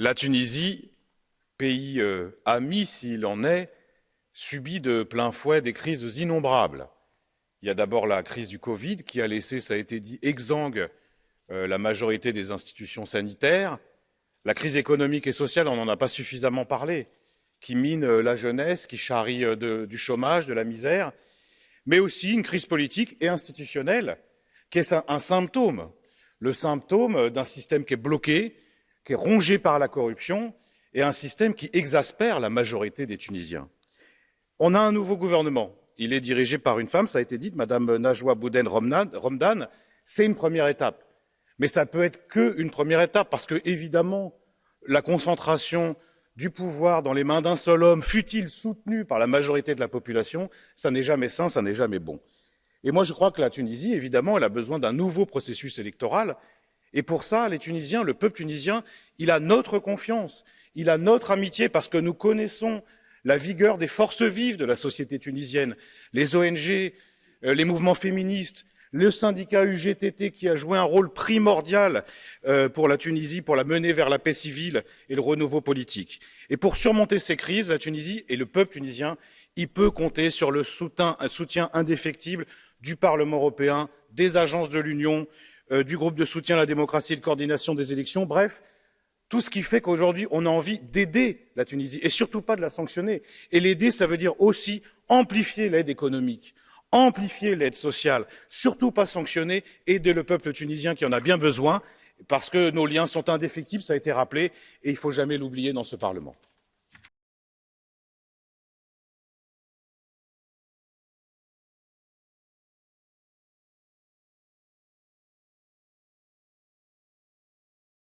La Tunisie, pays ami s'il en est, subit de plein fouet des crises innombrables. Il y a d'abord la crise du Covid qui a laissé, ça a été dit, exsangue la majorité des institutions sanitaires. La crise économique et sociale, on n'en a pas suffisamment parlé, qui mine la jeunesse, qui charrie du chômage, de la misère, mais aussi une crise politique et institutionnelle qui est un symptôme, le symptôme d'un système qui est bloqué, qui est rongé par la corruption et un système qui exaspère la majorité des Tunisiens. On a un nouveau gouvernement. Il est dirigé par une femme, ça a été dit, Madame Najwa Bouden Romdan. C'est une première étape. Mais ça peut être qu'une première étape, parce que, évidemment, la concentration du pouvoir dans les mains d'un seul homme, fût-il soutenu par la majorité de la population, ça n'est jamais sain, ça n'est jamais bon. Et moi, je crois que la Tunisie, évidemment, elle a besoin d'un nouveau processus électoral. Et pour ça, les Tunisiens, le peuple tunisien, il a notre confiance, il a notre amitié, parce que nous connaissons la vigueur des forces vives de la société tunisienne, les ONG, les mouvements féministes, le syndicat UGTT qui a joué un rôle primordial pour la Tunisie, pour la mener vers la paix civile et le renouveau politique. Et pour surmonter ces crises, la Tunisie et le peuple tunisien, il peut compter sur le soutien indéfectible du Parlement européen, des agences de l'Union, du groupe de soutien à la démocratie et de coordination des élections, bref, tout ce qui fait qu'aujourd'hui, on a envie d'aider la Tunisie et surtout pas de la sanctionner. Et l'aider, ça veut dire aussi amplifier l'aide économique, amplifier l'aide sociale, surtout pas sanctionner, aider le peuple tunisien qui en a bien besoin, parce que nos liens sont indéfectibles, ça a été rappelé, et il ne faut jamais l'oublier dans ce Parlement.